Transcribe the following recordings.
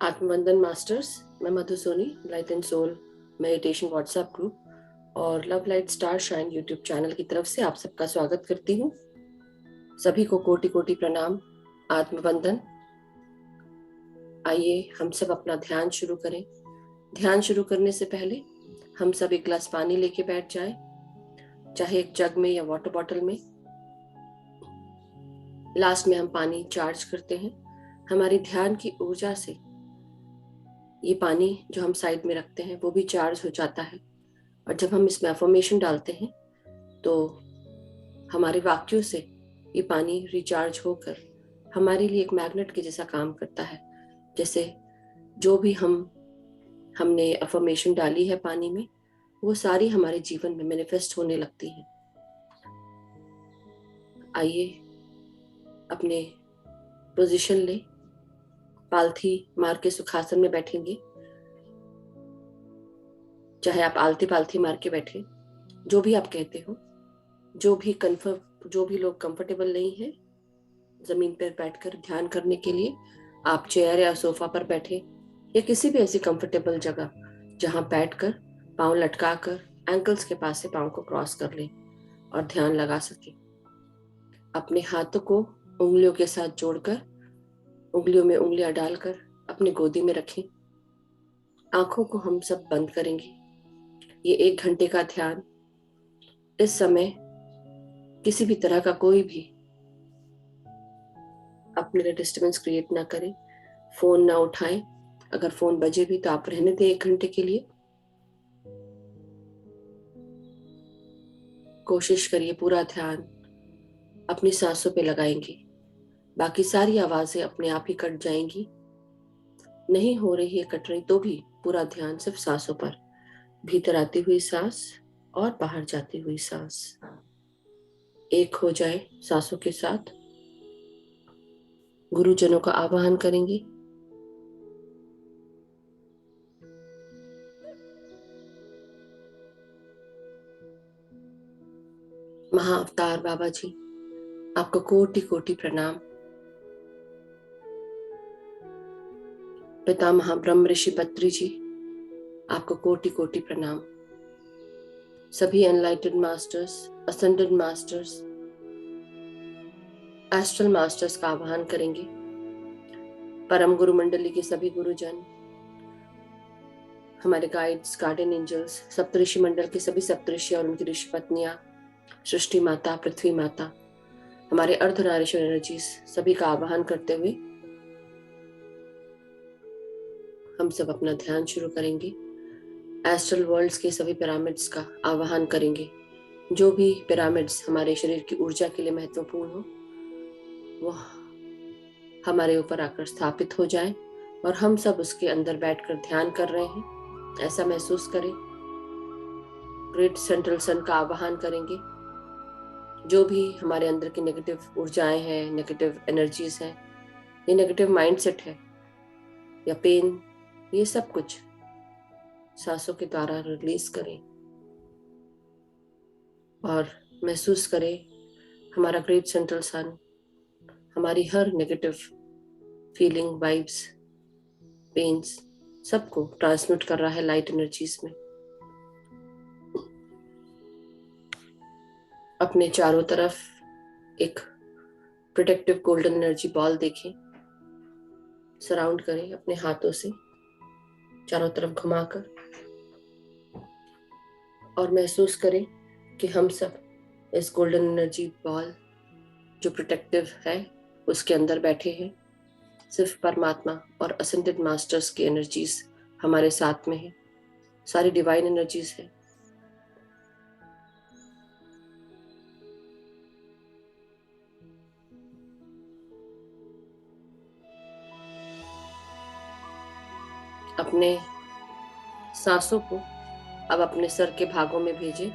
आत्मवंदन masters, मैं Madhu Soni, light and soul meditation WhatsApp group और love light star shine YouTube channel की तरफ से आप सबका स्वागत करती हूँ। सभी को कोटि कोटि प्रणाम, आत्मवंदन। आइए हम सब अपना ध्यान शुरू करें। ध्यान शुरू करने से पहले हम सब एक गिलास पानी लेके बैठ जाएं, चाहे एक जग में या वाटर बॉटल में। लास्ट में हम पानी चार्ज करते हैं। हमारी ध्यान की ऊर्जा से ये पानी जो हम साइड में रखते हैं वो भी चार्ज हो जाता है, और जब हम इसमें अफर्मेशन डालते हैं तो हमारे वाक्यों से ये पानी रिचार्ज होकर हमारे लिए एक मैग्नेट के जैसा काम करता है। जैसे जो भी हमने अफर्मेशन डाली है पानी में, वो सारी हमारे जीवन में मैनिफेस्ट होने लगती है। आइए अपने पोजीशन ले, पालथी मार के सुखासन में बैठेंगे, चाहे आप आलती पालथी मार के बैठे, जो भी आप कहते हो। जो भी लोग कंफर्टेबल नहीं है जमीन पर बैठकर ध्यान करने के लिए, आप चेयर या सोफा पर बैठे या किसी भी ऐसी कंफर्टेबल जगह जहां बैठकर पांव लटकाकर एंकल्स के पास से पांव को क्रॉस कर लें और ध्यान लगा सके। अपने हाथों को उंगलियों के साथ जोड़कर, उंगलियों में उंगलियां डालकर अपनी गोदी में रखें। आंखों को हम सब बंद करेंगे। ये 1 घंटे का ध्यान, इस समय किसी भी तरह का कोई भी अपने लिए डिस्टर्बेंस क्रिएट ना करें, फोन ना उठाएं। अगर फोन बजे भी तो आप रहने दें 1 घंटे के लिए। कोशिश करिए पूरा ध्यान अपनी सांसों पे लगाएंगे। बाकी सारी आवाजें अपने आप ही कट जाएंगी। नहीं हो रही है कट रही तो भी पूरा ध्यान सिर्फ सांसों पर, भीतर आती हुई सांस और बाहर जाती हुई सांस। एक हो जाए सांसों के साथ। गुरुजनों का आवाहन करेंगे। महाअवतार बाबा जी, आपको कोटि कोटि प्रणाम। पितामह ब्रह्म ऋषि पत्री जी, आपको कोटि कोटि प्रणाम। सभी एनलाइटेड masters, ascended masters, astral masters का आह्वान करेंगे। परम गुरु मंडली के सभी गुरुजन, हमारे गाइड्स, गार्डियन एंजल्स, सप्तऋषि मंडल के सभी सप्तऋषि और उनकी ऋषि पत्नियां, सृष्टि माता, पृथ्वी माता, हमारे अर्धनारीश्वर एनर्जीज, सभी का आह्वान करते हुए हम सब अपना ध्यान शुरू करेंगे। एस्ट्रल वर्ल्ड्स के सभी पिरामिड्स का आह्वान करेंगे। जो भी पिरामिड्स हमारे शरीर की ऊर्जा के लिए महत्वपूर्ण हो, वो हमारे ऊपर आकर स्थापित हो जाए और हम सब उसके अंदर बैठकर ध्यान कर रहे हैं ऐसा महसूस करें। ग्रेट सेंट्रल सन का आह्वान करेंगे। जो भी हमारे अंदर की नेगेटिव ऊर्जाएं हैं, नेगेटिव एनर्जीज हैं, ये नेगेटिव माइंडसेट है या पेन, ये सब कुछ सांसों के द्वारा रिलीज करें और महसूस करें हमारा ग्रेट सेंट्रल सन हमारी हर नेगेटिव फीलिंग, वाइब्स, पेन्स सबको ट्रांसमिट कर रहा है लाइट एनर्जीज में। अपने चारों तरफ एक प्रोटेक्टिव गोल्डन एनर्जी बॉल देखें, सराउंड करें अपने हाथों से चारों तरफ घुमाकर, और महसूस करें कि हम सब इस गोल्डन एनर्जी बॉल जो प्रोटेक्टिव है उसके अंदर बैठे हैं। सिर्फ परमात्मा और असेंडेड मास्टर्स की एनर्जीज हमारे साथ में है, सारी डिवाइन एनर्जीज है। अपने सांसों को अब अपने सर के भागों में भेजें।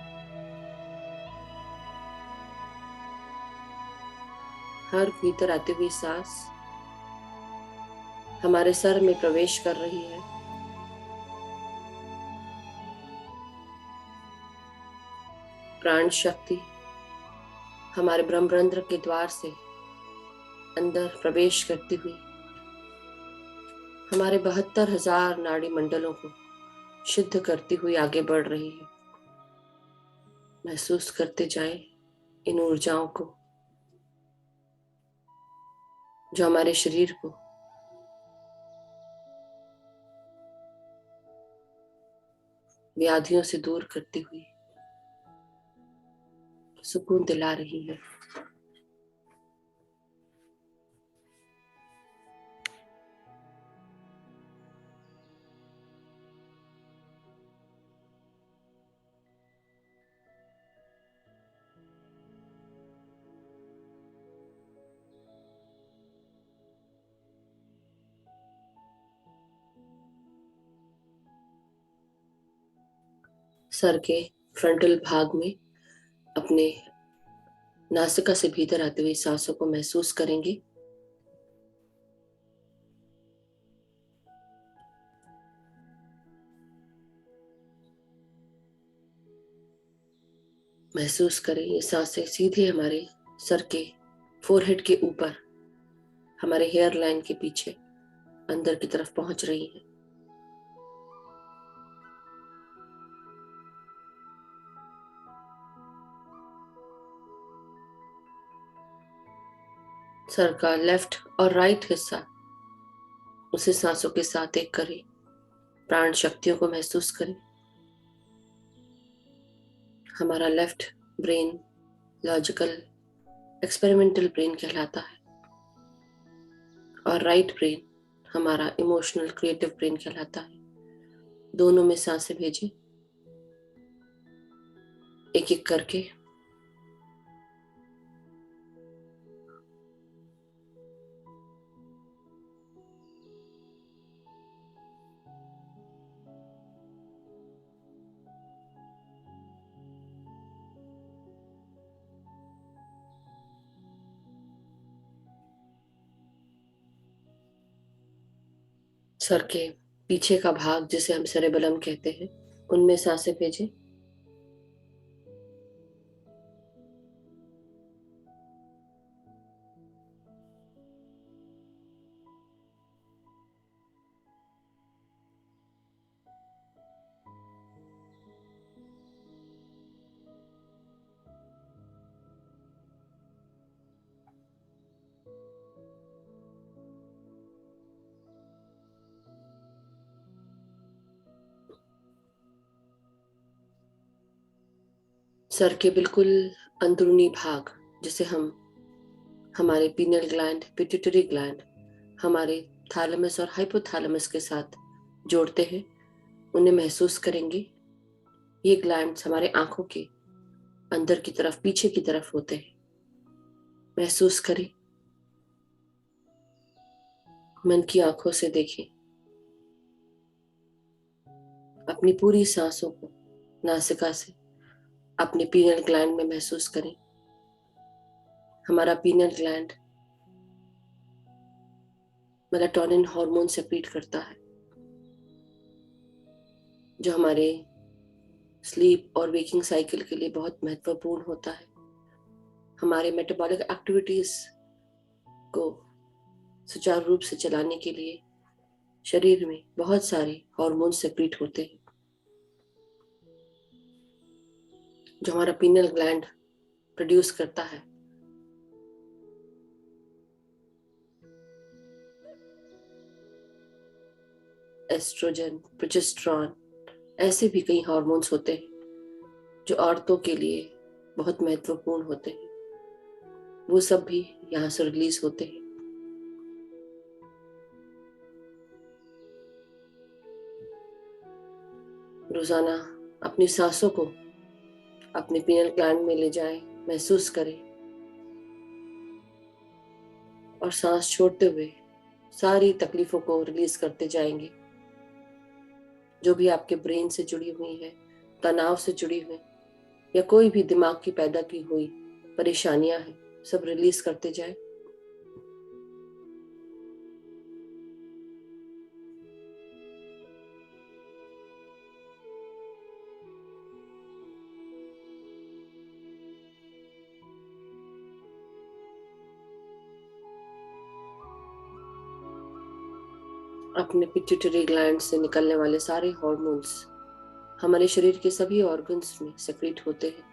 हर भीतर आती हुई सांस हमारे सर में प्रवेश कर रही है। प्राण शक्ति हमारे ब्रह्मरंध्र के द्वार से अंदर प्रवेश करती हुई हमारे 72,000 नाड़ी मंडलों को शुद्ध करती हुई आगे बढ़ रही है। महसूस करते जाएं इन ऊर्जाओं को जो हमारे शरीर को व्याधियों से दूर करती हुई सुकून दिला रही है। सर के फ्रंटल भाग में अपने नासिका से भीतर आते हुए सांसों को महसूस करेंगे। महसूस करें ये सांसें सीधे हमारे सर के फोरहेड के ऊपर, हमारे हेयर लाइन के पीछे अंदर की तरफ पहुंच रही हैं। सर का लेफ्ट और राइट हिस्सा उसे सांसों के साथ एक करें। प्राण शक्तियों को महसूस करें। हमारा left brain logical experimental brain कहलाता है और राइट ब्रेन हमारा इमोशनल क्रिएटिव ब्रेन कहलाता है। दोनों में सांसें भेजें एक एक करके। सर के पीछे का भाग जिसे हम सेरेबेलम कहते हैं, उनमें सांसें भेजें। सर के बिल्कुल अंदरूनी भाग जिसे हम हमारे पीनियल ग्लैंड, पिट्यूटरी ग्लैंड, हमारे थैलेमस और हाइपोथैलेमस के साथ जोड़ते हैं, उन्हें महसूस करेंगे। ये ग्लैंड्स हमारे आंखों के अंदर की तरफ, पीछे की तरफ होते हैं। महसूस करें। मन की आंखों से देखें। अपनी पूरी सांसों को नासिका से अपने पीनियल ग्लैंड में महसूस करें। हमारा pineal gland melatonin hormone secrete करता है जो हमारे स्लीप और वेकिंग साइकिल के लिए बहुत महत्वपूर्ण होता है। हमारे मेटाबॉलिक एक्टिविटीज को सुचारू रूप से चलाने के लिए शरीर में बहुत सारे हार्मोन सेक्रीट होते हैं जो हमारा पीनियल ग्लैंड प्रोड्यूस करता है। एस्ट्रोजन, प्रोजेस्टेरॉन, ऐसे भी कई हार्मोन्स होते हैं जो औरतों के लिए बहुत महत्वपूर्ण होते हैं। वो सब भी यहाँ से रिलीज होते हैं। रोजाना अपनी सांसों को अपने पीनियल ग्लैंड में ले जाएं, महसूस करें और सांस छोड़ते हुए सारी तकलीफों को रिलीज करते जाएंगे। जो भी आपके ब्रेन से जुड़ी हुई है, तनाव से जुड़ी हुई या कोई भी दिमाग की पैदा की हुई परेशानियां हैं, सब रिलीज करते जाएं। अपने पिट्यूटरी ग्लैंड से निकलने वाले सारे हार्मोन्स हमारे शरीर के सभी ऑर्गन्स में सेक्रेट होते हैं।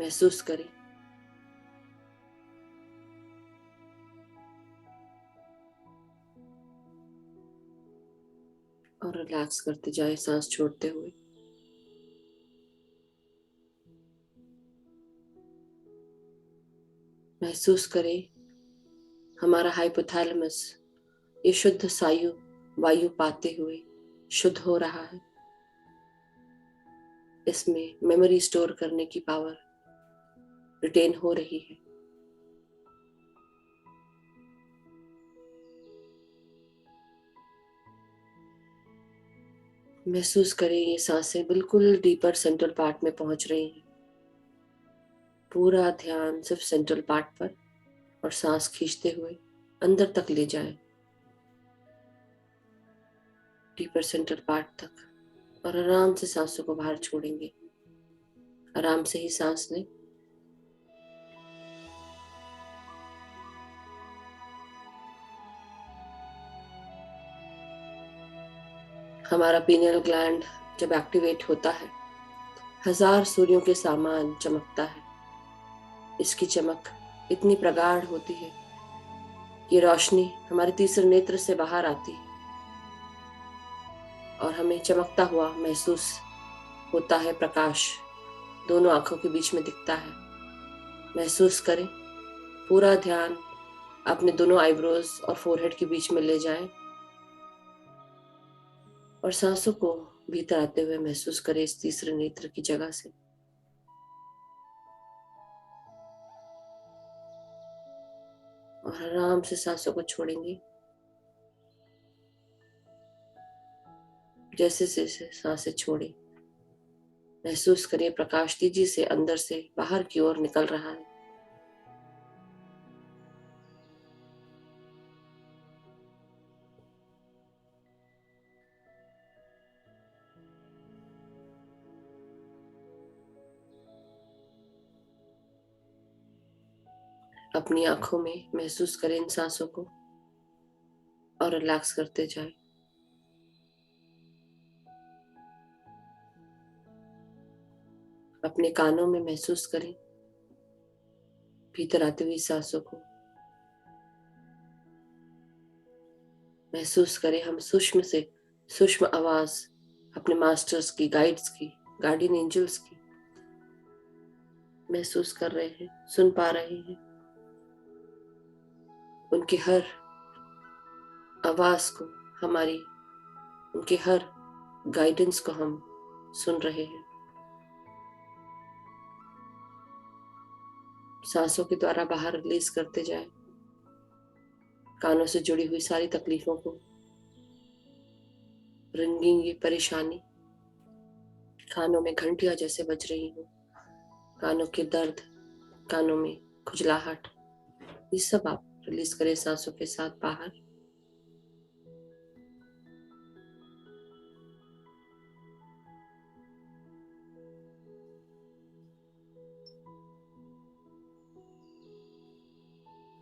महसूस करें। और रिलैक्स करते जाए सांस छोड़ते हुए। महसूस करें हमारा हाइपोथैलेमस ये शुद्ध वायु पाते हुए शुद्ध हो रहा है। इसमें मेमोरी स्टोर करने की पावर रिटेन हो रही है। महसूस करें ये सांसें बिल्कुल डीपर सेंट्रल पार्ट में पहुंच रही हैं। पूरा ध्यान सिर्फ सेंट्रल पार्ट पर और सांस खींचते हुए अंदर तक ले जाएं, डीपर सेंट्रल पार्ट तक, और आराम से सांसों को बाहर छोड़ेंगे। आराम से ही सांस लें। हमारा पीनियल ग्लैंड जब एक्टिवेट होता है, 1000 सूर्यों के समान चमकता है। इसकी चमक इतनी प्रगाढ़ होती है, ये रोशनी हमारे तीसरे नेत्र से बाहर आती है और हमें चमकता हुआ महसूस होता है। प्रकाश दोनों आंखों के बीच में दिखता है। महसूस करें। पूरा ध्यान अपने दोनों आईब्रोज और फोरहेड के बीच में ले जाएं और सांसों को भीतर आते हुए महसूस करें इस तीसरे नेत्र की जगह से। और आराम से सांसों को छोड़ेंगे। जैसे जैसे सांसें छोड़े, महसूस करिए प्रकाश तेजी से अंदर से बाहर की ओर निकल रहा है। अपनी आंखों में महसूस करें इन सांसों को और रिलैक्स करते जाएं। अपने कानों में महसूस करें भीतर आती हुई सांसों को। महसूस करें हम सूक्ष्म से सूक्ष्म आवाज अपने मास्टर्स की, गाइड्स की, गार्डियन एंजल्स की महसूस कर रहे हैं, सुन पा रहे हैं। उनकी हर आवाज को, उनके हर गाइडेंस को हम सुन रहे हैं। सांसों के द्वारा बाहर रिलीज करते जाए कानों से जुड़ी हुई सारी तकलीफों को, रिंगिंग, परेशानी, कानों में घंटियां जैसे बज रही हो, कानों के दर्द, कानों में खुजलाहट, ये सब आप रिलीज करें सांसों के साथ बाहर।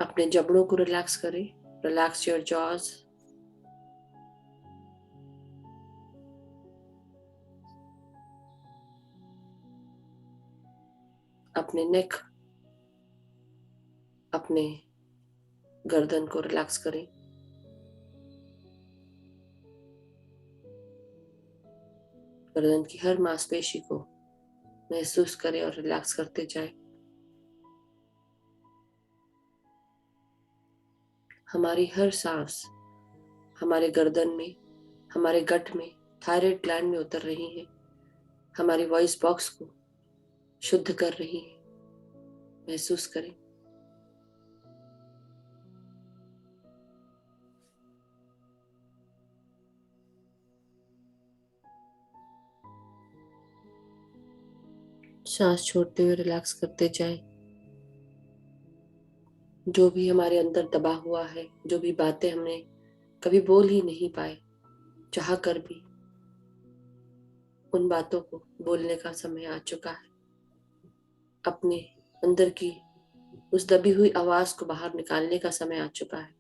अपने जबड़ों को रिलैक्स करें। Relax your jaws. अपने नेक, अपने गर्दन को रिलैक्स करें। गर्दन की हर मांसपेशी को महसूस करें और रिलैक्स करते जाएं। हमारी हर सांस हमारे गर्दन में, हमारे गट में, थायराइड ग्लैंड में उतर रही है, हमारी वॉइस बॉक्स को शुद्ध कर रही है। महसूस करें। सांस छोड़ते हुए रिलैक्स करते जाएं। जो भी हमारे अंदर दबा हुआ है, जो भी बातें हमने कभी बोल ही नहीं पाए, चाह कर भी, उन बातों को बोलने का समय आ चुका है। अपने अंदर की उस दबी हुई आवाज को बाहर निकालने का समय आ चुका है।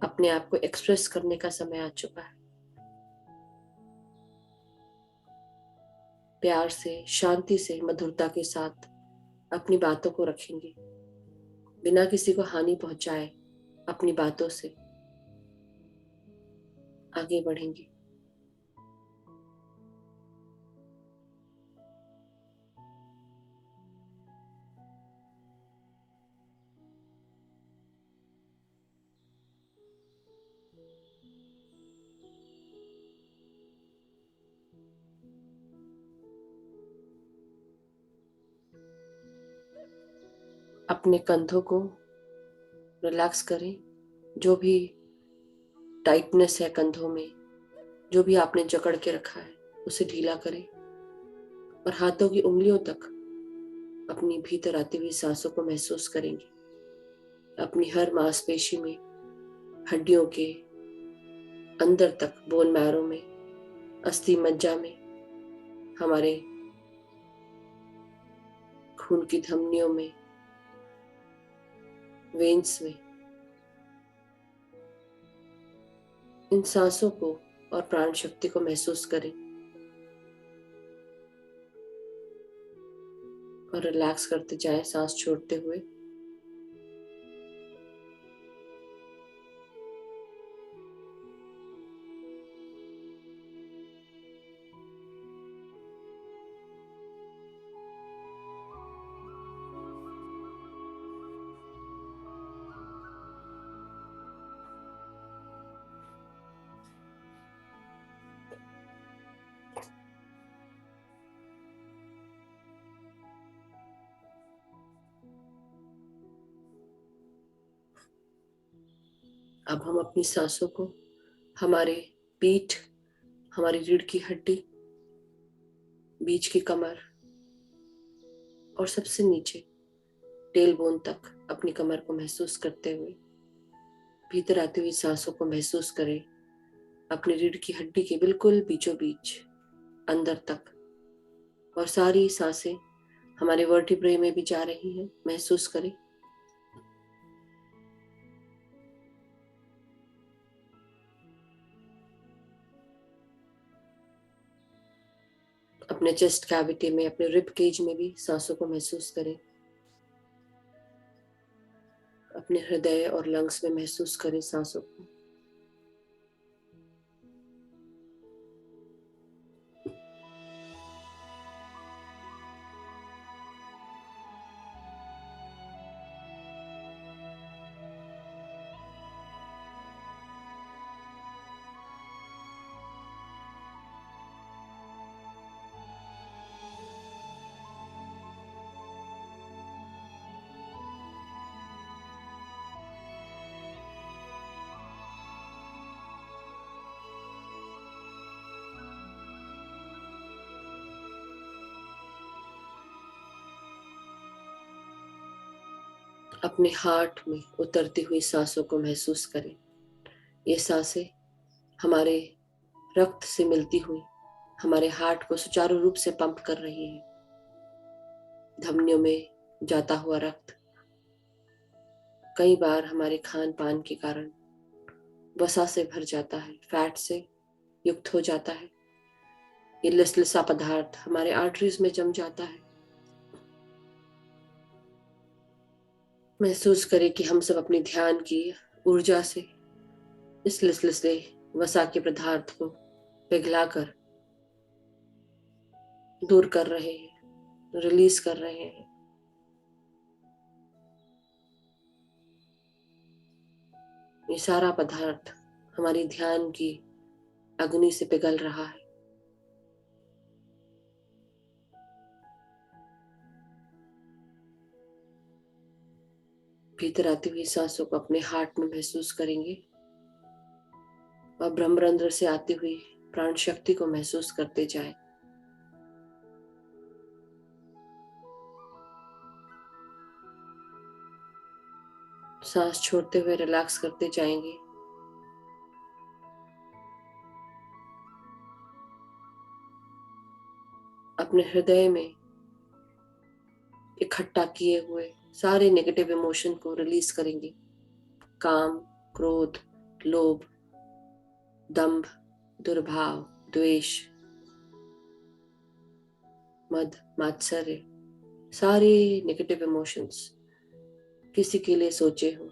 अपने आप को एक्सप्रेस करने का समय आ चुका है। प्यार से, शांति से, मधुरता के साथ अपनी बातों को रखेंगे, बिना किसी को हानि पहुंचाए अपनी बातों से आगे बढ़ेंगे। अपने कंधों को रिलैक्स करें। जो भी टाइटनेस है कंधों में, जो भी आपने जकड़ के रखा है, उसे ढीला करें और हाथों की उंगलियों तक अपनी भीतर आती हुई सांसों को महसूस करेंगे। अपनी हर मांसपेशी में, हड्डियों के अंदर तक, बोन मैरो में, अस्थि मज्जा में, हमारे खून की धमनियों में, वेन्स में, इन सांसों को और प्राण शक्ति को महसूस करें और रिलैक्स करते जाएं, सांस छोड़ते हुए। अब हम अपनी सांसों को हमारे पीठ, हमारी रीढ़ की हड्डी, बीच की कमर और सबसे नीचे टेल बोन तक अपनी कमर को महसूस करते हुए भीतर आती हुई सांसों को महसूस करें। अपनी रीढ़ की हड्डी के बिल्कुल बीचों बीच अंदर तक, और सारी सांसें हमारे वर्टिब्रे में भी जा रही हैं, महसूस करें। अपने चेस्ट कैविटी में, अपने रिब केज में भी सांसों को महसूस करें। अपने हृदय और लंग्स में महसूस करें सांसों को। अपने हार्ट में उतरती हुई सांसों को महसूस करें। ये सांसें हमारे रक्त से मिलती हुई हमारे हार्ट को सुचारू रूप से पंप कर रही है। धमनियों में जाता हुआ रक्त कई बार हमारे खान पान के कारण वसा से भर जाता है, फैट से युक्त हो जाता है। ये लसलसा पदार्थ हमारे आर्टरीज में जम जाता है। महसूस करें कि हम सब अपने ध्यान की ऊर्जा से इस लसलसे वसा के पदार्थ को पिघलाकर दूर कर रहे हैं, रिलीज कर रहे हैं। ये सारा पदार्थ हमारी ध्यान की अग्नि से पिघल रहा है। भीतर आती हुई सांसों को अपने हार्ट में महसूस करेंगे और ब्रह्मरंध्र से आती हुई प्राण शक्ति को महसूस करते जाएं। सांस छोड़ते हुए रिलैक्स करते जाएंगे। अपने हृदय में इकट्ठा किए हुए सारे नेगेटिव इमोशन को रिलीज करेंगे। काम, क्रोध, लोभ, दंभ, दुर्भाव, द्वेष, मद, मात्सर्य, सारे नेगेटिव इमोशंस किसी के लिए सोचे हो,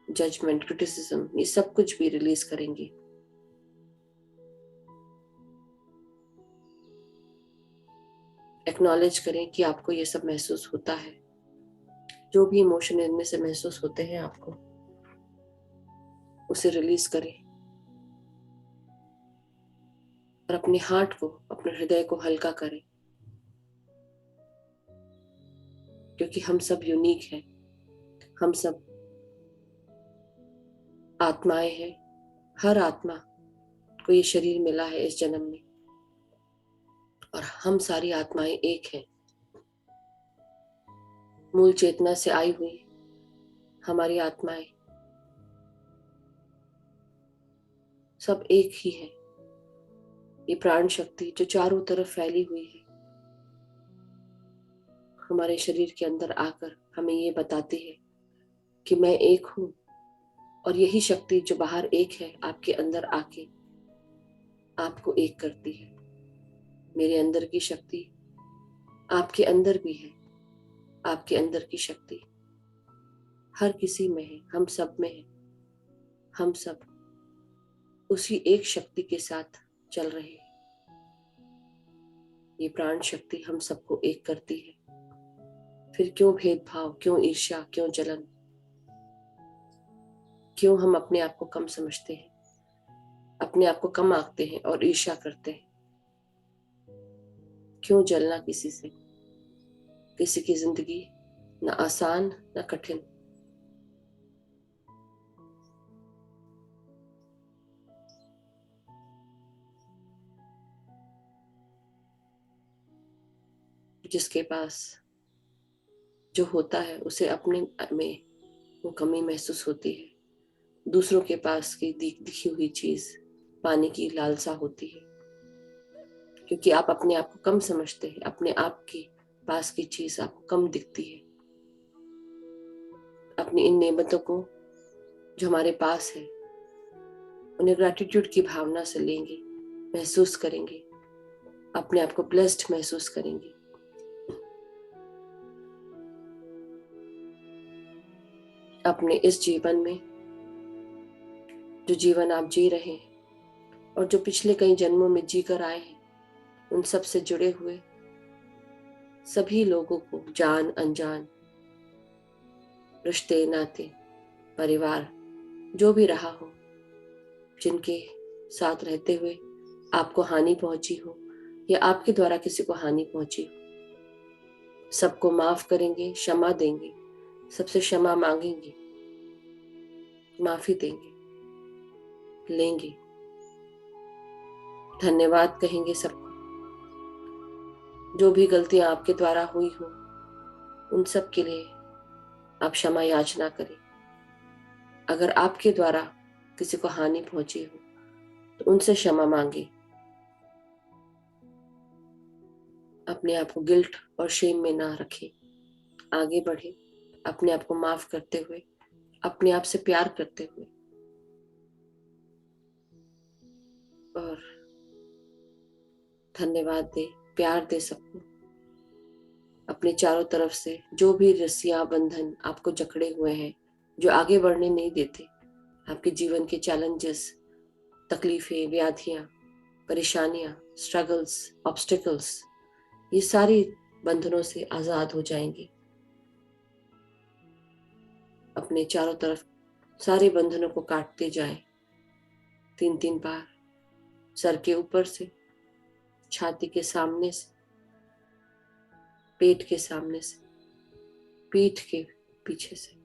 जजमेंट, क्रिटिसिज्म, ये सब कुछ भी रिलीज करेंगे। एक्नॉलेज करें कि आपको ये सब महसूस होता है। जो भी इमोशन इनमें से महसूस होते हैं आपको, उसे रिलीज करें और अपने हार्ट को, अपने हृदय को हल्का करें, क्योंकि हम सब यूनिक हैं। हम सब आत्माएं हैं। हर आत्मा को ये शरीर मिला है इस जन्म में, और हम सारी आत्माएं एक हैं। मूल चेतना से आई हुई हमारी आत्माएं सब एक ही है। ये प्राण शक्ति जो चारों तरफ फैली हुई है, हमारे शरीर के अंदर आकर हमें ये बताती है कि मैं एक हूं, और यही शक्ति जो बाहर एक है, आपके अंदर आके आपको एक करती है। मेरे अंदर की शक्ति आपके अंदर भी है। आपके अंदर की शक्ति हर किसी में है, हम सब में है। हम सब उसी एक शक्ति के साथ चल रहे हैं। ये प्राण शक्ति हम सबको एक करती है। फिर क्यों भेदभाव, क्यों ईर्ष्या, क्यों जलन? क्यों हम अपने आप को कम समझते हैं, अपने आप को कम आंकते हैं और ईर्ष्या करते हैं? क्यों जलना किसी से? किसी की जिंदगी न आसान न कठिन। जिसके पास जो होता है उसे अपने में वो कमी महसूस होती है। दूसरों के पास की दिखी हुई चीज पाने की लालसा होती है, क्योंकि आप अपने आप को कम समझते हैं। अपने आप के पास की चीज आपको कम दिखती है। अपनी इन नेमतों को जो हमारे पास है, उन्हें ग्रैटिट्यूड की भावना से लेंगे, महसूस करेंगे, अपने आप को ब्लेस्ड महसूस करेंगे। अपने इस जीवन में जो जीवन आप जी रहे हैं और जो पिछले कई जन्मों में जीकर आए हैं, उन सब से जुड़े हुए सभी लोगों को, जान अनजान, रिश्ते नाते, परिवार, जो भी रहा हो, जिनके साथ रहते हुए आपको हानि पहुंची हो या आपके द्वारा किसी को हानि पहुंची हो, सबको माफ करेंगे, क्षमा देंगे, सबसे क्षमा मांगेंगे, माफी देंगे, लेंगे, धन्यवाद कहेंगे सबको। जो भी गलतियां आपके द्वारा हुई हो, उन सब के लिए आप क्षमा याचना करें। अगर आपके द्वारा किसी को हानि पहुंची हो तो उनसे क्षमा मांगे। अपने आप को गिल्ट और शेम में ना रखें, आगे बढ़े, अपने आप को माफ करते हुए, अपने आप से प्यार करते हुए, और धन्यवाद दे, प्यार दे सबको। अपने चारों तरफ से जो भी रस्सियां, बंधन आपको जकड़े हुए हैं, जो आगे बढ़ने नहीं देते, आपके जीवन के चैलेंजेस, तकलीफें, व्याधियां, परेशानियां, स्ट्रगल्स, ऑब्स्टिकल्स, ये सारी बंधनों से आजाद हो जाएंगे। अपने चारों तरफ सारे बंधनों को काटते जाएं 3-3 बार, सर के ऊपर से, छाती के सामने से, पेट के सामने से, पीठ के पीछे से,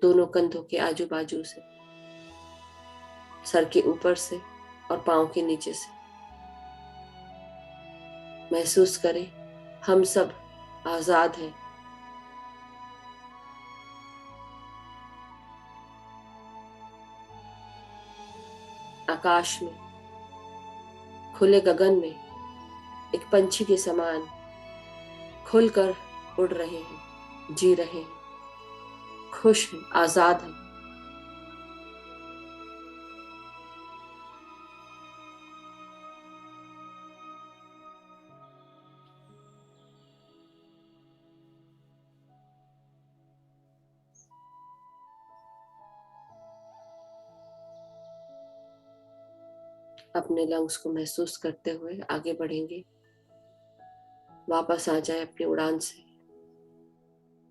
दोनों कंधों के आजू बाजू से, सर के ऊपर से और पांव के नीचे से। महसूस करें हम सब आजाद हैं। आकाश में, खुले गगन में एक पंछी के समान खुलकर उड़ रहे हैं, जी रहे हैं, खुश हैं, आजाद हैं। अपने लंग्स को महसूस करते हुए आगे बढ़ेंगे। वापस आ जाए अपनी उड़ान से।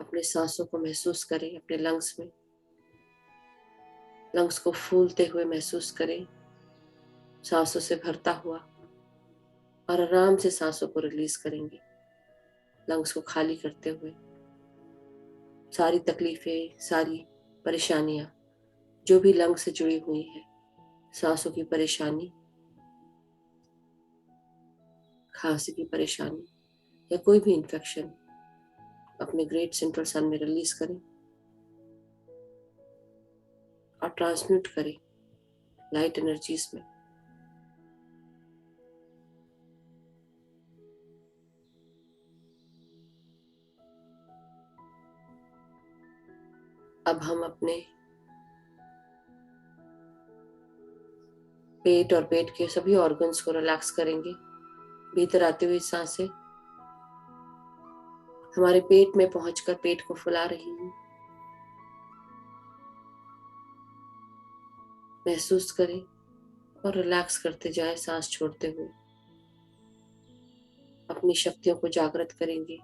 अपने सांसों को महसूस करें अपने लंग्स में। लंग्स को फूलते हुए महसूस करें, सांसों से भरता हुआ, और आराम से सांसों को रिलीज करेंगे लंग्स को खाली करते हुए। सारी तकलीफें, सारी परेशानियां जो भी लंग से जुड़ी हुई है, सांसों की परेशानी, खांसी की परेशानी या कोई भी इन्फेक्शन, अपने ग्रेट सेंट्रल सन में रिलीज करें और ट्रांसम्यूट करें लाइट एनर्जीज में। अब हम अपने पेट और पेट के सभी ऑर्गन्स को रिलैक्स करेंगे। भीतर आती हुई सांसें हमारे पेट में पहुंचकर पेट को फुला रही हूँ। महसूस करें और रिलैक्स करते जाएं सांस छोड़ते हुए। अपनी शक्तियों को जागृत करेंगे।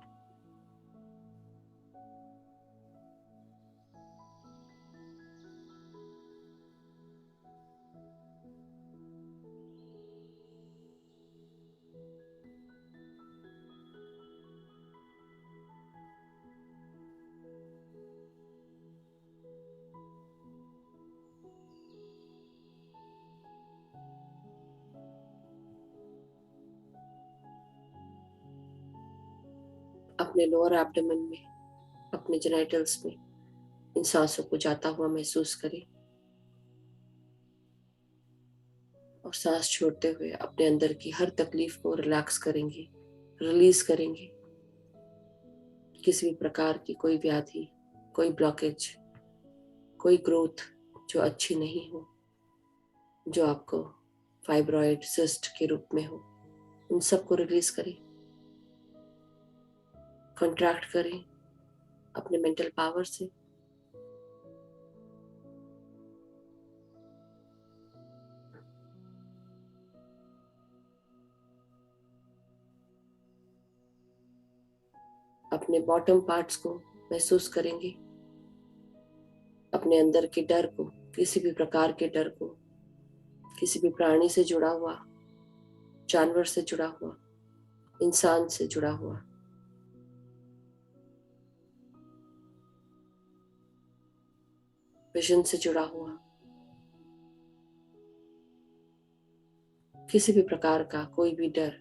अपने लोअर एब्डोमेन में, अपने जेनिटल्स में इन सांसों को जाता हुआ महसूस करें और सांस छोड़ते हुए अपने अंदर की हर तकलीफ को रिलैक्स करेंगे, रिलीज करेंगे। किसी भी प्रकार की कोई व्याधि, कोई ब्लॉकेज, कोई ग्रोथ जो अच्छी नहीं हो, जो आपको फाइब्रॉइड सिस्ट के रूप में हो, उन सबको रिलीज करें। कॉन्ट्रैक्ट करें अपने मेंटल पावर से। अपने बॉटम पार्ट्स को महसूस करेंगे। अपने अंदर के डर को, किसी भी प्रकार के डर को, किसी भी प्राणी से जुड़ा हुआ, जानवर से जुड़ा हुआ, इंसान से जुड़ा हुआ, विजन से जुड़ा हुआ, किसी भी प्रकार का कोई भी डर,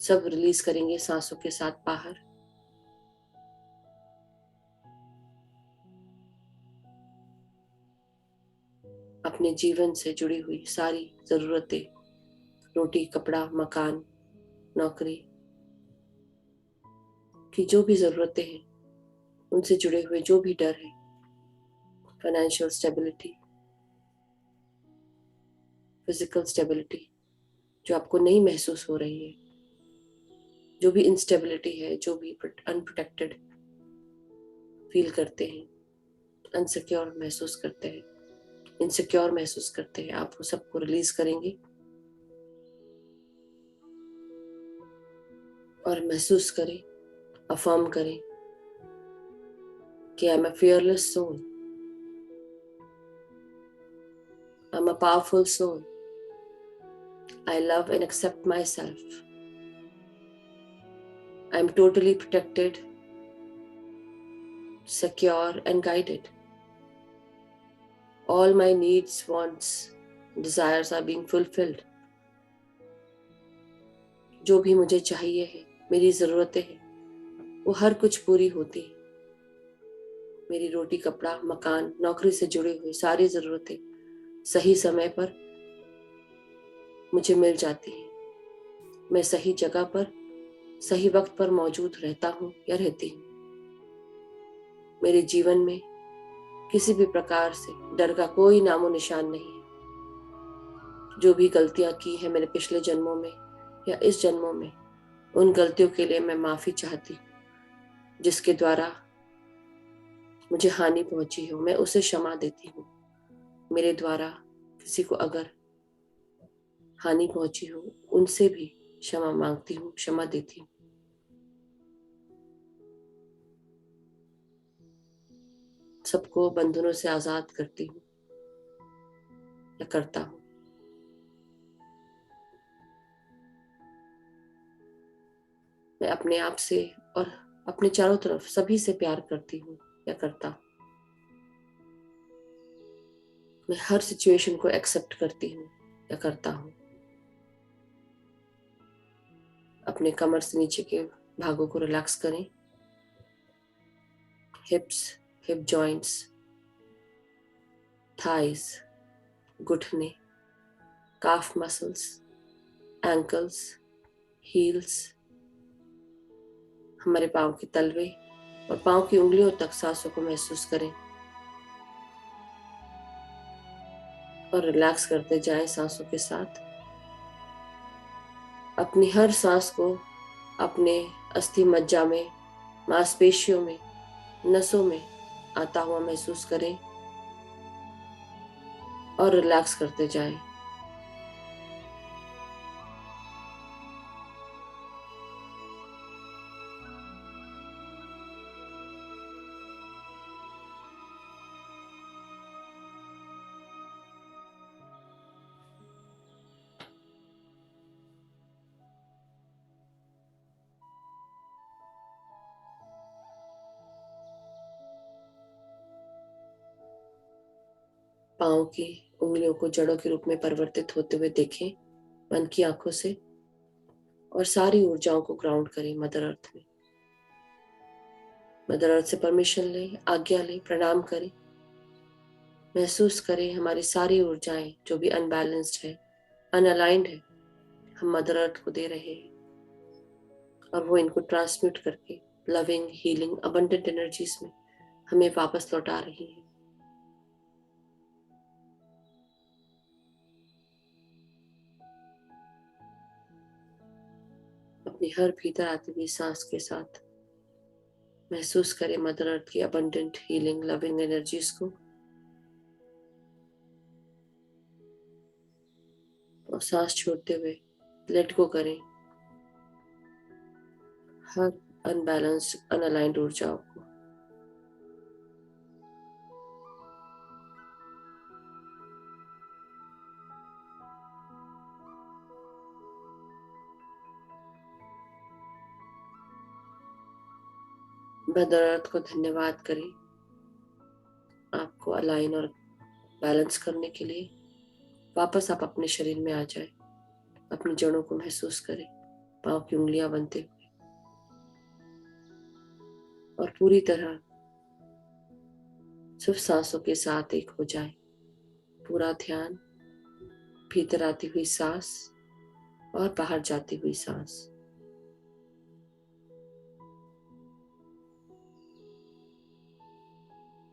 सब रिलीज करेंगे सांसों के साथ बाहर। अपने जीवन से जुड़ी हुई सारी जरूरतें, रोटी, कपड़ा, मकान, नौकरी की जो भी जरूरतें हैं, उनसे जुड़े हुए जो भी डर है, फाइनेंशियल स्टेबिलिटी, फिजिकल स्टेबिलिटी जो आपको नहीं महसूस हो रही है, जो भी इंस्टेबिलिटी है, जो भी अनप्रोटेक्टेड फील करते हैं, अनसिक्योर महसूस करते हैं, इनसिक्योर महसूस करते हैं, आप वो सबको रिलीज करेंगे और महसूस करें, अफर्म करें कि I am a fearless soul, I am a powerful soul, I love and accept myself, I am totally protected, secure and guided. All my needs, wants, desires are being fulfilled. जो भी मुझे चाहिए है, मेरी ज़रूरतें हैं, वो हर कुछ पूरी होती है। मेरी रोटी, कपड़ा, मकान, नौकरी से जुड़ी हुई सारी ज़रूरतें सही समय पर मुझे मिल जाती हैं। मैं सही जगह पर, सही वक्त पर मौजूद रहता हूँ या रहती हूँ। मेरे जीवन में किसी भी प्रकार से डर का कोई नामो निशान नहीं है। जो भी गलतियां की है मैंने पिछले जन्मों में या इस जन्मों में, उन गलतियों के लिए मैं माफी चाहती हूँ। जिसके द्वारा मुझे हानि पहुंची हो, मैं उसे क्षमा देती हूँ। मेरे द्वारा किसी को अगर हानि पहुंची हो उनसे भी क्षमा मांगती हूँ, क्षमा देती हूँ। सबको बंधनों से आजाद करती हूँ या करता हूँ। मैं अपने आप से और अपने चारों तरफ सभी से प्यार करती हूँ या करता हूँ। मैं हर सिचुएशन को एक्सेप्ट करती हूँ या करता हूँ। अपने कमर से नीचे के भागों को रिलैक्स करें। हिप्स, हिप जॉइंट्स, थाइज, घुटने, काफ मसल्स, एंकल्स, हील्स, हमारे पाँव के तलवे और पाँव की उंगलियों तक सांसों को महसूस करें और रिलैक्स करते जाएं सांसों के साथ। अपनी हर सांस को अपने अस्थि मज्जा में, मांसपेशियों में, नसों में आता हुआ महसूस करें और रिलैक्स करते जाएं। पाँव की उंगलियों को जड़ों के रूप में परिवर्तित होते हुए देखें मन की आंखों से और सारी ऊर्जाओं को ग्राउंड करें मदर अर्थ में। मदर अर्थ से परमिशन लें, आज्ञा लें, प्रणाम करें। महसूस करें हमारी सारी ऊर्जाएं जो भी अनबैलेंस्ड है, अनअलाइंड है, हम मदर अर्थ को दे रहे हैं और वो इनको ट्रांसम्यूट करके लविंग, हीलिंग, अबंडेंट एनर्जीज में हमें वापस लौटा रही है। अपनी हर भीतर आती हुई सांस के साथ महसूस करें मदर अर्थ की अबंडेंट, हीलिंग, लविंग एनर्जीज को और सांस छोड़ते हुए लेट गो करें हर अनबैलेंस्ड, अनअलाइंड ऊर्जाओं को। मदर अर्थ को धन्यवाद करें आपको अलाइन और बैलेंस करने के लिए। वापस आप अपने शरीर में आ जाए, अपनी जड़ों को महसूस करें, पांव की उंगलियां बनते हुए और पूरी तरह सिर्फ सांसों के साथ एक हो जाए। पूरा ध्यान भीतर आती हुई सांस और बाहर जाती हुई सांस।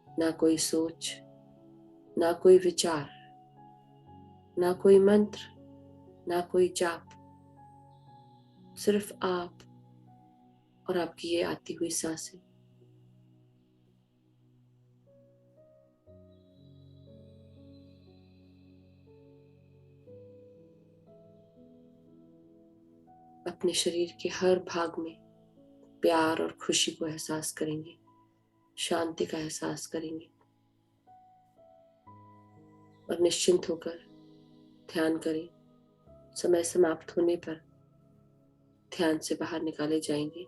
ना कोई सोच, ना कोई विचार, ना कोई मंत्र, ना कोई जाप, सिर्फ आप और आपकी ये आती हुई सांसें। अपने शरीर के हर भाग में प्यार और खुशी को एहसास करेंगे, शांति का एहसास करेंगे और निश्चिंत होकर ध्यान करें। समय समाप्त होने पर ध्यान से बाहर निकाले जाएंगे।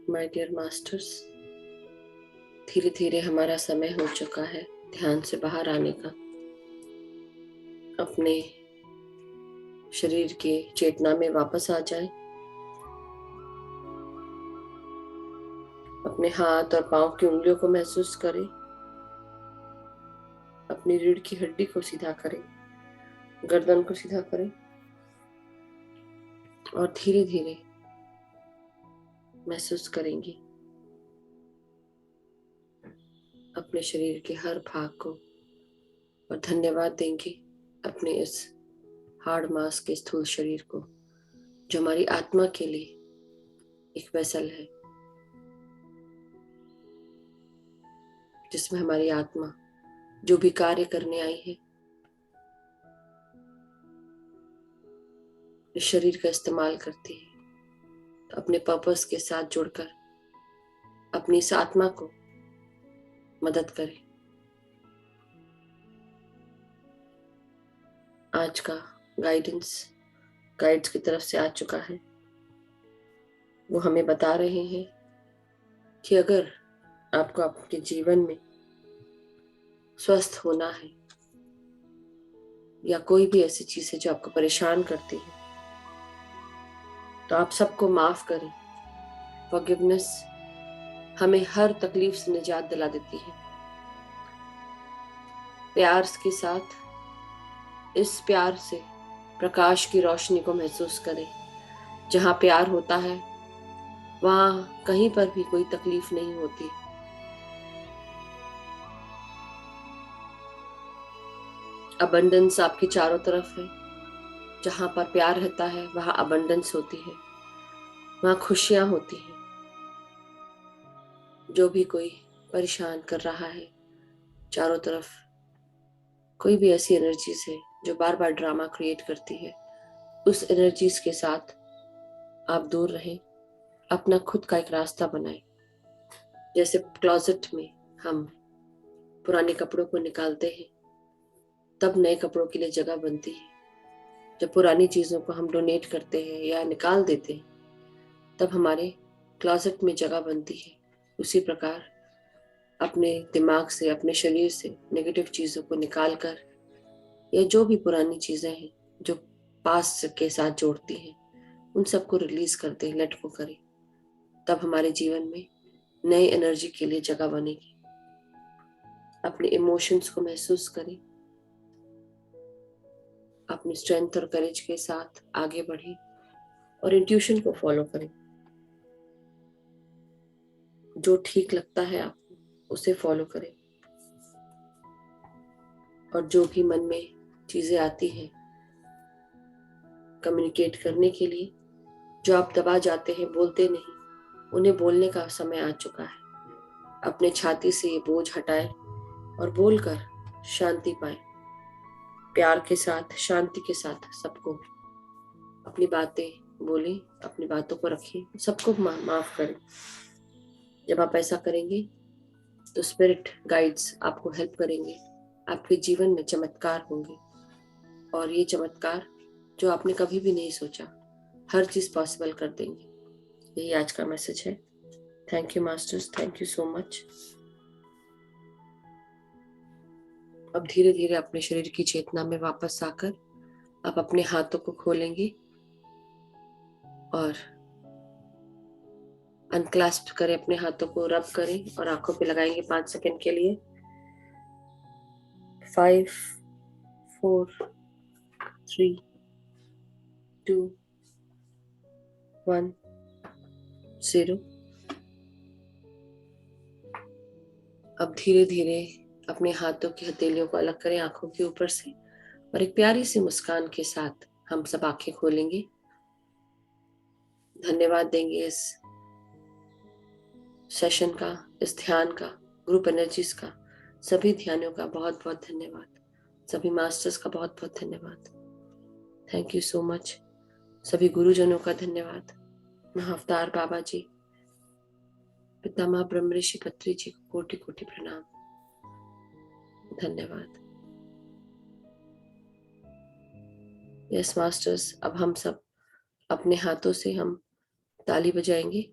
माय डियर मास्टर्स, धीरे धीरे हमारा समय हो चुका है ध्यान से बाहर आने का। अपने शरीर के चेतना में वापस आ जाएं। अपने हाथ और पांव की उंगलियों को महसूस करें। अपनी रीढ़ की हड्डी को सीधा करें, गर्दन को सीधा करें और धीरे धीरे महसूस करेंगे अपने शरीर के हर भाग को और धन्यवाद देंगे अपने इस हार्ड मांस के स्थूल शरीर को, जो हमारी आत्मा के लिए एक वेसल है, जिसमें हमारी आत्मा जो भी कार्य करने आई है इस शरीर का इस्तेमाल करती है। तो अपने पर्पस के साथ जुड़कर अपनी इस आत्मा को मदद करें। आज का गाइड्स की तरफ से आ चुका है। वो हमें बता रहे हैं कि अगर आपको आपके जीवन में स्वस्थ होना है या कोई भी ऐसी चीज है जो आपको परेशान करती है, तो आप सबको माफ करें। फॉरगिवनेस हमें हर तकलीफ से निजात दिला देती है। प्यार के साथ इस प्यार से प्रकाश की रोशनी को महसूस करें। जहां प्यार होता है वहां कहीं पर भी कोई तकलीफ नहीं होती। अबंडेंस आपके चारों तरफ है। जहां पर प्यार रहता है वहां अबंडेंस होती है, वहां खुशियां होती हैं। जो भी कोई परेशान कर रहा है, चारों तरफ कोई भी ऐसी एनर्जीज है जो बार बार ड्रामा क्रिएट करती है, उस एनर्जीज के साथ आप दूर रहें। अपना खुद का एक रास्ता बनाएं। जैसे क्लोजेट में हम पुराने कपड़ों को निकालते हैं, तब नए कपड़ों के लिए जगह बनती है। जब पुरानी चीजों को हम डोनेट करते हैं या निकाल देते हैं, तब हमारे क्लोजेट में जगह बनती है। उसी प्रकार अपने दिमाग से, अपने शरीर से नेगेटिव चीजों को निकालकर या जो भी पुरानी चीजें हैं जो पास्ट के साथ जोड़ती हैं, उन सबको रिलीज कर दें, लेट गो करें। तब हमारे जीवन में नई एनर्जी के लिए जगह बनेगी। अपने इमोशंस को महसूस करें। अपनी स्ट्रेंथ और करेज के साथ आगे बढ़ें और इंट्यूशन को फॉलो करें। जो ठीक लगता है आपको उसे फॉलो करें। और जो भी मन में चीजें आती हैं कम्युनिकेट करने के लिए, जो आप दबा जाते हैं, बोलते नहीं, उन्हें बोलने का समय आ चुका है। अपने छाती से ये बोझ हटाएं और बोलकर शांति पाएं। प्यार के साथ, शांति के साथ सबको अपनी बातें बोलें, अपनी बातों को रखें, सबको माफ करें। जब आप ऐसा करेंगे तो स्पिरिट गाइड्स आपको हेल्प करेंगे। आपके जीवन में चमत्कार होंगे और ये चमत्कार जो आपने कभी भी नहीं सोचा, हर चीज पॉसिबल कर देंगे। यही आज का मैसेज है। Thank you masters, thank you so much. अब धीरे धीरे अपने शरीर की चेतना में वापस आकर आप अपने हाथों को खोलेंगे और अनक्लास्प करें, अपने हाथों को रब करें और आंखों पे लगाएंगे 5 सेकंड के लिए। 5, 4, 3, 2, 1। 0। अब धीरे धीरे अपने हाथों की हथेलियों को अलग करें आंखों के ऊपर से, और एक प्यारी सी मुस्कान के साथ हम सब आंखें खोलेंगे। धन्यवाद देंगे इस सेशन का, इस ध्यान का, ग्रुप एनर्जीज का, सभी ध्यानों का बहुत बहुत धन्यवाद, सभी मास्टर्स का बहुत बहुत धन्यवाद। Thank you so much. सभी गुरुजनों का धन्यवाद। महाअवतार बाबा जी, पितामह ब्रह्म ऋषि पत्री जी को कोटि कोटि प्रणाम, धन्यवाद। यस मास्टर्स, अब हम सब अपने हाथों से हम ताली बजाएंगे।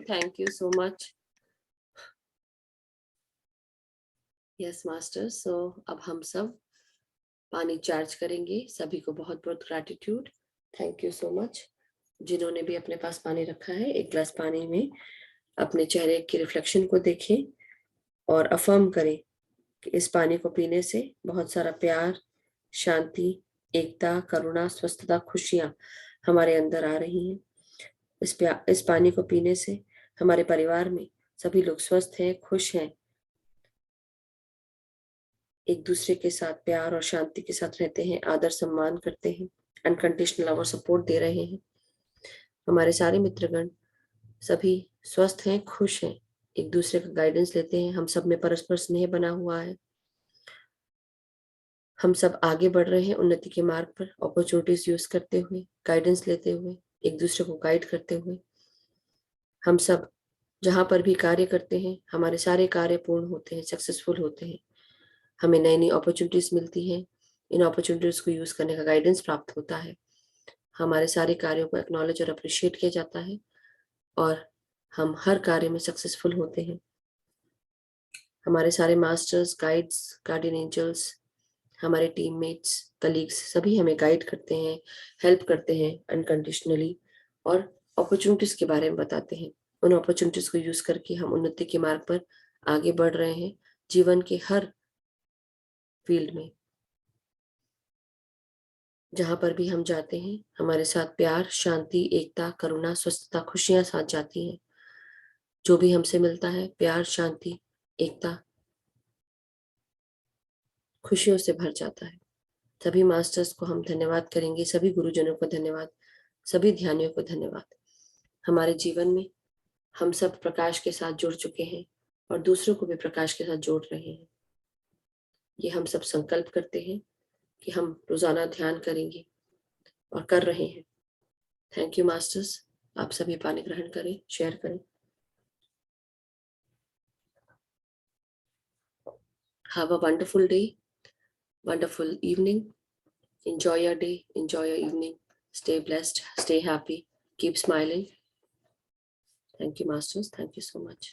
Thank you so much. Yes master, so अब हम सब पानी चार्ज करेंगे। सभी को बहुत बहुत gratitude, thank you so much. जिन्होंने भी अपने पास पानी रखा है, एक गिलास पानी में अपने चेहरे की रिफ्लेक्शन को देखें और अफर्म करें कि इस पानी को पीने से बहुत सारा प्यार, शांति, एकता, करुणा, स्वस्थता, खुशियां हमारे अंदर आ रही हैं। इस पानी को पीने से हमारे परिवार में सभी लोग स्वस्थ हैं, खुश हैं, एक दूसरे के साथ प्यार और शांति के साथ रहते हैं, आदर सम्मान करते हैं, अनकंडीशनल लव और सपोर्ट दे रहे हैं। हमारे सारे मित्रगण सभी स्वस्थ हैं, खुश हैं, एक दूसरे का गाइडेंस लेते हैं। हम सब में परस्पर स्नेह बना हुआ है। हम सब आगे बढ़ रहे हैं उन्नति के मार्ग पर, अपॉर्चुनिटीज यूज करते हुए, गाइडेंस लेते हुए, एक दूसरे को गाइड करते हुए। हम सब जहां पर भी कार्य करते हैं, हमारे सारे कार्य पूर्ण होते हैं, सक्सेसफुल होते हैं। हमें नई नई अपॉर्चुनिटीज मिलती हैं, इन अपॉर्चुनिटीज को यूज करने का गाइडेंस प्राप्त होता है। हमारे सारे कार्यों को एक्नॉलेज और अप्रिशिएट किया जाता है और हम हर कार्य में सक्सेसफुल होते हैं। हमारे सारे मास्टर्स, गाइड्स, गार्डियन एंजल्स, हमारे टीममेट्स, कलीग्स सभी हमें गाइड करते हैं, हेल्प करते हैं अनकंडीशनली, और अपॉर्चुनिटीज के बारे में बताते हैं। उन अपॉर्चुनिटीज को यूज करके हम उन्नति के मार्ग पर आगे बढ़ रहे हैं, जीवन के हर फील्ड में। जहां पर भी हम जाते हैं, हमारे साथ प्यार, शांति, एकता, करुणा, स्वस्थता, खुशियां साथ जाती हैं। जो भी हमसे मिलता है, प्यार, शांति, एकता, खुशियों से भर जाता है। सभी मास्टर्स को हम धन्यवाद करेंगे, सभी गुरुजनों को धन्यवाद, सभी ध्यानियों को धन्यवाद। हमारे जीवन में हम सब प्रकाश के साथ जुड़ चुके हैं और दूसरों को भी प्रकाश के साथ जोड़ रहे हैं। ये हम सब संकल्प करते हैं कि हम रोजाना ध्यान करेंगे और कर रहे हैं। Thank you masters. आप सभी पानी ग्रहण करें, शेयर करें। Have a wonderful day, wonderful evening. Enjoy your day, enjoy your evening. Stay blessed, stay happy, keep smiling. Thank you, Masters. Thank you so much.